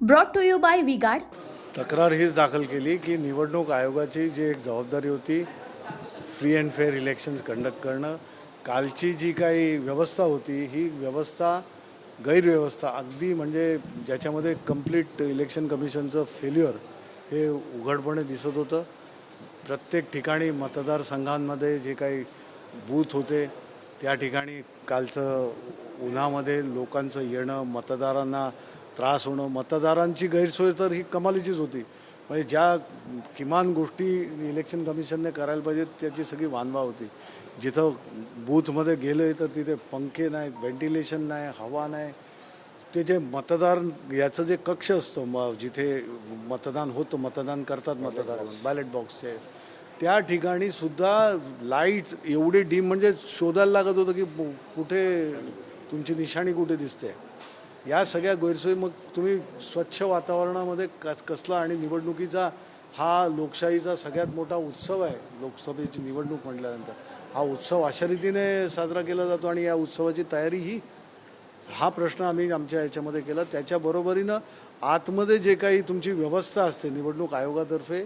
Brought to you by V-Guard. तक्रार हीच दाखल केली की निवडणूक आयोगाची जी एक जबाबदारी होती free and fair elections conduct करणं, कालची जी काही व्यवस्था होती ही व्यवस्था गैरव्यवस्था अगदी म्हणजे ज्याच्यामध्ये कंप्लीट इलेक्शन कमिशनचं फेल्युअर हे उघडपणे दिसत होतं. प्रत्येक ठिकाणी मतदारसंघांमध्ये जे काही बूथ होते त्या ठिकाणी कालचं उन्हामध्ये लोकांचं येणं, मतदारांना त्रास होणं, मतदारांची गैरसोय तर ही कमालीचीच होती. म्हणजे ज्या किमान गोष्टी इलेक्शन कमिशनने करायला पाहिजेत त्याची सगळी वानवा होती. जिथं बूथमध्ये गेलं तर तिथे पंखे नाहीत, व्हेंटिलेशन नाही, हवा नाही. ते जे मतदार याचं जे कक्ष असतो जिथे मतदान होतं, मतदान करतात मतदार बॅलेट बॉक्सचे, त्या ठिकाणी सुद्धा लाईट्स एवढे डीम म्हणजे शोधायला लागत होतं की कुठे तुमची निशाणी कुठे दिसते. या सगळ्या गैरसोयी मग तुम्ही स्वच्छ वातावरणामध्ये कसला आणि निवडणुकीचा हा लोकशाहीचा सगळ्यात मोठा उत्सव आहे. लोकसभेची निवडणूक म्हटल्यानंतर हा उत्सव अशा रीतीने साजरा केला जातो आणि या उत्सवाची तयारी ही हा प्रश्न आम्ही आमच्या याच्यामध्ये केला. त्याच्याबरोबरीनं आतमध्ये जे काही तुमची व्यवस्था असते निवडणूक आयोगातर्फे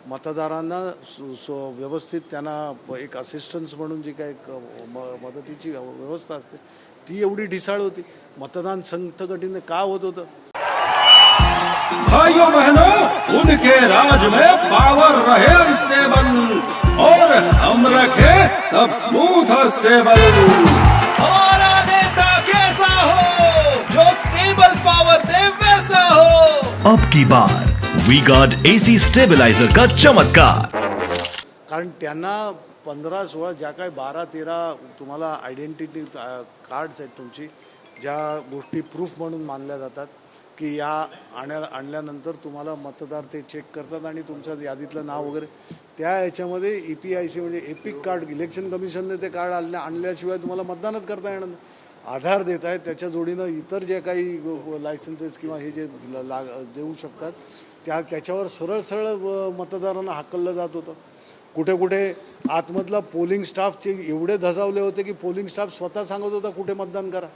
मतदारांना व्यवस्थित त्यांना एक असिस्टन्स म्हणून जी काही मदतीची व्यवस्था असते ती एवढी ढिसाळ होती. मतदान संथगतीने का होत होतं? भाइयों बहनों, उनके राज में पावर रहे अनस्टेबल और हम रखे सब स्मूथ और स्टेबल. हमारा नेता कैसा हो जो स्टेबल पावर दे वैसा हो. अब की बार वी गार्ड एसी स्टेबलाइजर का चमत्कार. कारण त्यांना 15-16 ज्या काय 12-13 तुम्हाला आयडेंटिटी कार्ड्स आहेत तुमची, ज्या गोष्टी प्रूफ म्हणून मानल्या जातात की या आणल्यानंतर तुम्हाला मतदार ते चेक करतात आणि तुमच्या यादीतलं नाव वगैरे त्या याच्यामध्ये EPIC म्हणजे एपिक कार्ड इलेक्शन कमिशनने ते कार्ड आणल्याशिवाय तुम्हाला मतदानच करता येणार नाही. आधार देत आहेत, त्याच्या जोडीनं इतर जे काही लायसन्सेस किंवा हे जे देऊ शकतात त्याच्यावर सरळ सरळ मतदारांना हाकललं जात होतं. कुठे कुठे आतमधला पोलिंग स्टाफचे एवढे धजावले होते की पोलिंग स्टाफ स्वतः सांगत होता कुठे मतदान करा.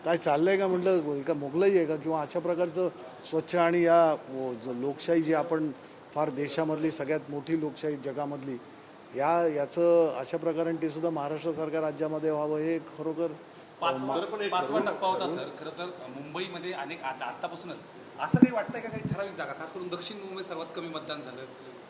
काय चाललं आहे का म्हटलं, का मोगलाई आहे का किंवा अशा प्रकारचं स्वच्छ आणि या लोकशाही जी आपण फार देशामधली सगळ्यात मोठी लोकशाही जगामधली याचं अशा प्रकारे ते सुद्धा महाराष्ट्रासारख्या राज्यामध्ये व्हावं हे खरोखर पाचवा टप्पा होता सर. खरं तर मुंबईमध्ये अनेक आतापासूनच असं काही वाटतंय का काही ठराविक जागा, खास करून दक्षिण मुंबई सर्वात कमी मतदान झालं,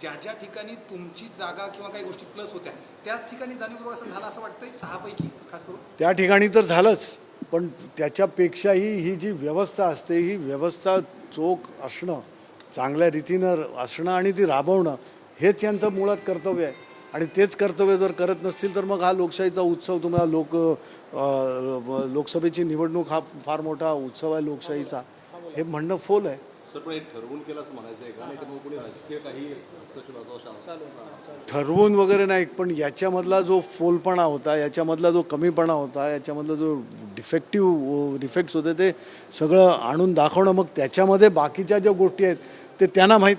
ज्या ज्या ठिकाणी तुमची जागा किंवा काही गोष्टी प्लस होत्या त्याच ठिकाणी जाणीवपूर्वक असं झालं असं वाटतंय 6 पैकी खास करून? त्या ठिकाणी तर झालंच, पण त्याच्यापेक्षाही ही जी व्यवस्था असते ही व्यवस्था चोख असणं, चांगल्या रीतीनं असणं आणि ती राबवणं हेच यांचं मुळात कर्तव्य आहे. आणि तेच कर्तव्य जर करत नसतील तर मग हा लोकशाहीचा उत्सव तुम्हाला लोकसभेची निवडणूक हा फार मोठा उत्सव आहे लोकशाहीचा हे म्हणणं फोल आहे. सर पण ठरवून केलं असं म्हणायचं आहे का, नाही तर मग कोणी राजकीय काही हस्तक्षेप ठरवून वगैरे नाही, पण याच्यामधला जो फोलपणा होता, याच्यामधला जो कमीपणा होता, याच्यामधला जो डिफेक्ट्स होते ते सगळं आणून दाखवणं, मग त्याच्यामध्ये बाकीच्या ज्या गोष्टी आहेत ते त्यांना माहीत.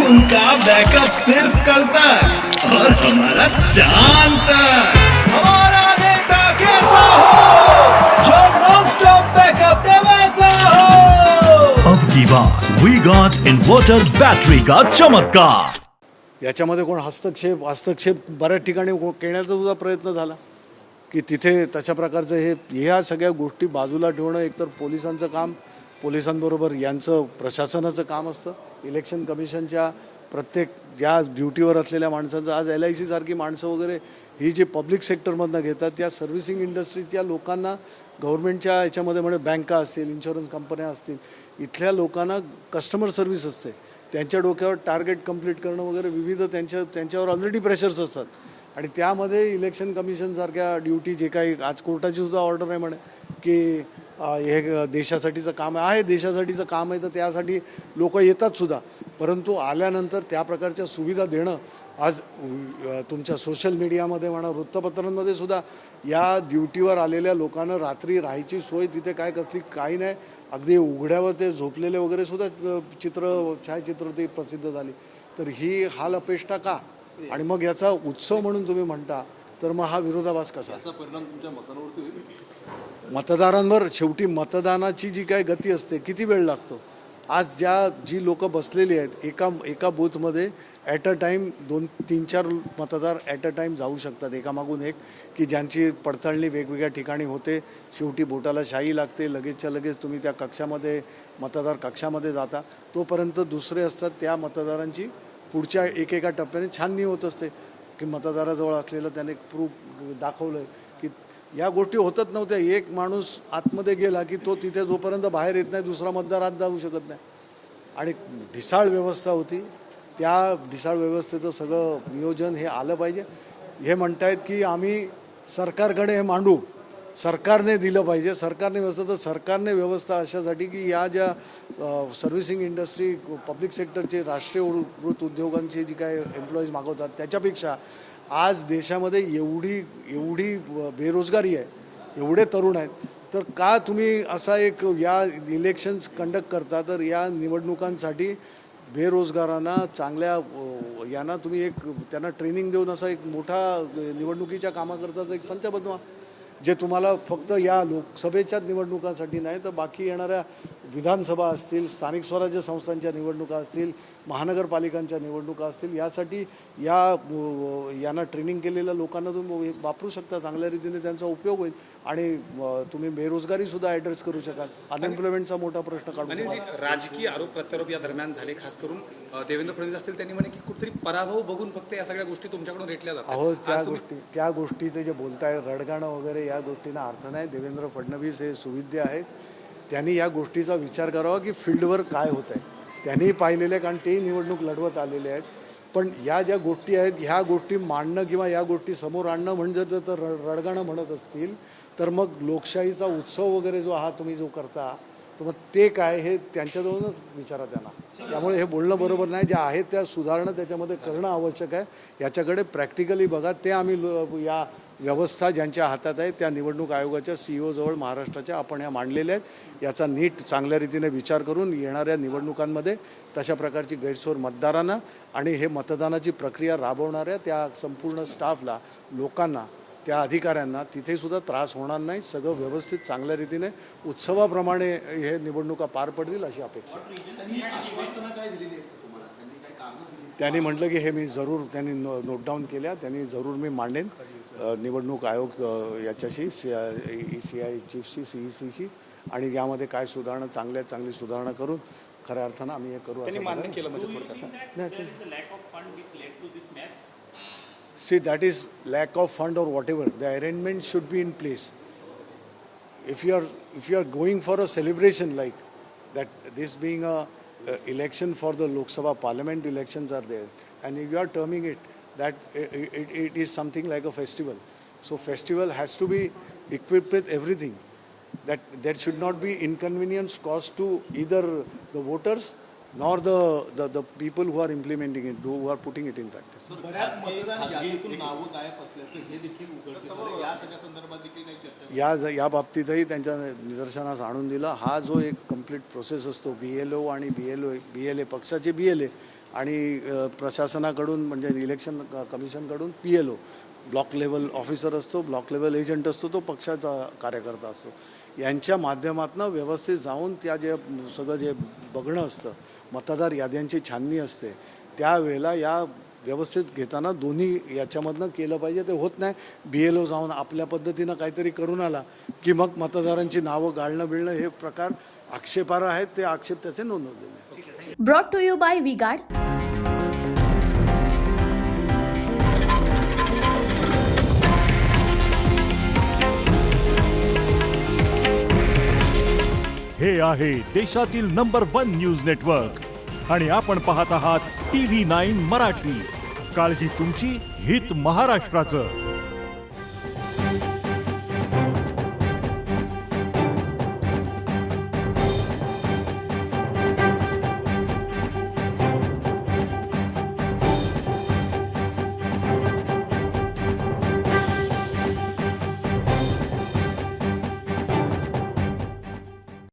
उनका बैकअप सिर्फ कल तक और हमारा चांद तक. हमारा नेता कैसा हो जो नॉन स्टॉप बैकअप दे वैसा हो. अब की बार वी गार्ड इन्वर्टर बैटरी का चमत्कार. याच्यामध्ये कोण हस्तक्षेप बऱ्याच ठिकाणी करण्याचा सुद्धा प्रयत्न झाला की तिथे तशा प्रकारचं ह्या सगळ्या गोष्टी बाजूला ठेवणं एकतर पोलिसांचं काम, पोलिसांबरोबर यांचं प्रशासनाचं काम असतं. इलेक्शन कमिशनच्या प्रत्येक ज्या ड्युटीवर असलेल्या माणसांचं आज LIC सारखी माणसं वगैरे ही जी पब्लिक सेक्टरमधनं घेतात त्या सर्व्हिसिंग इंडस्ट्रीच्या लोकांना गव्हर्नमेंटच्या याच्यामध्ये म्हणजे बँका असतील, इन्शुरन्स कंपन्या असतील, इथल्या लोकांना कस्टमर सर्व्हिस असते. त्यांच्या डोक्यावर टार्गेट कंप्लीट करणं वगैरे विविध त्यांच्यावर ऑलरेडी प्रेशर्स असतात आणि त्यामध्ये इलेक्शन कमिशनसारख्या ड्युटी जे काही आज कोर्टाची सुद्धा ऑर्डर आहे म्हणे की हे देशासाठीचं काम आहे, देशासाठीचं काम आहे तर त्यासाठी लोक येतात सुद्धा, परंतु आल्यानंतर त्या प्रकारच्या सुविधा देणं आज तुमच्या सोशल मीडियामध्ये म्हणा, वृत्तपत्रांमध्ये सुद्धा या ड्युटीवर आलेल्या लोकांना रात्री राहायची सोय तिथे काय कसली काही नाही, अगदी उघड्यावर ते झोपलेले वगैरे सुद्धा छायाचित्र ते प्रसिद्ध झाली. तर ही हाल अपेष्टा का? आणि मग याचा उत्सव म्हणून तुम्ही म्हणता तर मग हा विरोधाभास कसा? याचा परिणाम तुमच्या मतदानावरती होईल? मतदारांवर शेवटी मतदानाची जी काय गती असते किती वेळ लागतो. आज जी लोक बसलेली आहेत एका बूथमध्ये ॲट अ टाईम 2-3-4 मतदार ॲट अ टाईम जाऊ शकतात एकामागून एक, की ज्यांची पडताळणी वेगवेगळ्या ठिकाणी होते. शेवटी बोटाला शाई लागते, लगेचच्या लगेच तुम्ही त्या कक्षामध्ये मतदार कक्षामध्ये जाता. तोपर्यंत दुसरे असतात त्या मतदारांची पुढच्या एकेका टप्प्याने छाननी होत असते की मतदाराजवळ असलेलं त्याने प्रूफ दाखवलं की या गोष्टी होतच नव्हत्या. एक माणूस आतमध्ये गेला की तो तिथे जोपर्यंत बाहेर येत नाही दुसरा मतदार आत जाऊ शकत नाही. आणि ढिसाळ व्यवस्था होती. त्या ढिसाळ व्यवस्थेचं सगळं नियोजन हे आलं पाहिजे. हे म्हणतायत की आम्ही सरकारकडे हे मांडू, सरकारने दिलं पाहिजे. सरकारने व्यवस्था तर सरकारने व्यवस्था अशासाठी की या ज्या सर्व्हिसिंग इंडस्ट्री पब्लिक सेक्टरचे राष्ट्रीयकृत उद्योगांचे जी काय एम्प्लॉईज मागवतात त्याच्यापेक्षा आज देशामध्ये एवढी बेरोजगारी आहे, एवढे तरुण आहेत, तर का तुम्ही असा एक या इलेक्शन्स कंडक्ट करता. तर या निवडणुकांसाठी बेरोजगारांना चांगल्या यांना तुम्ही एक त्यांना ट्रेनिंग देऊन असा एक मोठा निवडणुकीच्या कामाकरताचा एक संच बनवा, जे तुम्हाला फक्त या लोकसभेच्याच निवडणुकांसाठी नाही तर बाकी येणाऱ्या विधानसभा असतील, स्थानिक स्वराज्य संस्थांच्या निवडणुका असतील, महानगरपालिकांच्या निवडणुका असतील, यासाठी यांना ट्रेनिंग केलेल्या लोकांना तुम्ही वापरू शकता. चांगल्या रीतीने त्यांचा उपयोग होईल आणि तुम्ही बेरोजगारीसुद्धा ॲड्रेस करू शकाल. अनएम्प्लॉयमेंटचा मोठा प्रश्न काढू आणि शकाल. जे राजकीय आरोप प्रत्यारोप या दरम्यान झाले, खास करून देवेंद्र फडणवीस असतील, त्यांनी म्हणे की कुठेतरी पराभव बघून फक्त या सगळ्या गोष्टी तुमच्याकडून रेटल्या जातात. अहो त्या गोष्टी ते जे बोलताय रडगाणं वगैरे या गोष्टींना अर्थ नाही. देवेंद्र फडणवीस हे सुविद्य आहेत. त्यांनी या गोष्टीचा विचार करावा की फील्डवर काय होत आहे. त्यांनी पाहिलेलं आहे, कारण तेही निवडणूक लढवत आलेले आहेत. पण या ज्या गोष्टी आहेत ह्या गोष्टी मांडणं किंवा या गोष्टी समोर आणणं म्हणजे तर रडगाणं म्हणत असतील तर मग लोकशाहीचा उत्सव वगैरे जो हा तुम्ही जो करता तर मग ते काय हे त्यांच्याजवळूनच विचारा त्यांना. त्यामुळे हे बोलणं बरोबर नाही. ज्या आहेत त्या सुधारणं त्याच्यामध्ये करणं आवश्यक आहे. याच्याकडे प्रॅक्टिकली बघा. ते आम्ही या व्यवस्था ज्यांच्या हातात आहे त्या निवडणूक आयोगाच्या CEO जवळ महाराष्ट्राच्या आपण ह्या मांडलेल्या आहेत. याचा नीट चांगल्या रीतीने विचार करून येणाऱ्या निवडणुकांमध्ये तशा प्रकारची गैरसोय मतदारांना आणि हे मतदानाची प्रक्रिया राबवणाऱ्या त्या संपूर्ण स्टाफला, लोकांना, त्या अधिकाऱ्यांना तिथेसुद्धा त्रास होणार नाही. सगळं व्यवस्थित चांगल्या रीतीने उत्सवाप्रमाणे हे निवडणुका पार पडतील अशी अपेक्षा आहे. त्यांनी म्हटलं की हे मी जरूर त्यांनी नोट डाऊन केल्या. त्यांनी जरूर मी मांडेन निवडणूक आयोग याच्याशी ECI चीफशी, CECशी आणि यामध्ये काय सुधारणा चांगली सुधारणा करून खऱ्या अर्थानं आम्ही हे करू. त्यांनी मान्य केलं म्हणजे थोडक्यात. See, that is lack of fund or whatever. The arrangement should be in place. If you are going for a celebration like that, this being a election for the Lok Sabha Parliament elections are there, and if you are terming it that it is something like a festival. So festival has to be equipped with everything. That there should not be inconvenience caused to either the voters nor the people who are implementing it, who are putting it in practice. बऱ्याच मतदान यादीतून नावं गायब असल्याचं हे देखील उघडकीस आलं. या सगळ्या संदर्भात देखील काही चर्चा या बाबतीतही त्यांच्या निदर्शनास आणून दिलं. हा जो एक कंप्लीट प्रोसेस असतो BLO आणि BLA पक्षाचे BLA आणि प्रशासनाकडून म्हणजे इलेक्शन कमिशनकडून PLO ब्लॉक लेवल ऑफिसर असतो, ब्लॉक लेवल एजंट असतो, तो पक्षाचा कार्यकर्ता असतो. यांच्या माध्यमातून व्यवस्थित जाऊन त्या सगळं जे बघणं असतं, मतदार याद्यांची छाननी असते, त्यावेळेला या व्यवस्थित घेताना दोन्ही याच्यामधनं केलं पाहिजे. ते होत नाही. BLO जाऊन आपल्या पद्धतीनं काहीतरी करून आला की मग मतदारांची नावं गाळणं बिळणं हे प्रकार आक्षेपार्ह आहेत. ते आक्षेप त्याचे नोंदवलेले आहेत. Brought to you by V-Guard. हे आहे देशातील नंबर 1 न्यूज नेटवर्क आणि आपण पाहत आहात TV9 मराठी. काळजी तुमची, हित महाराष्ट्राचं.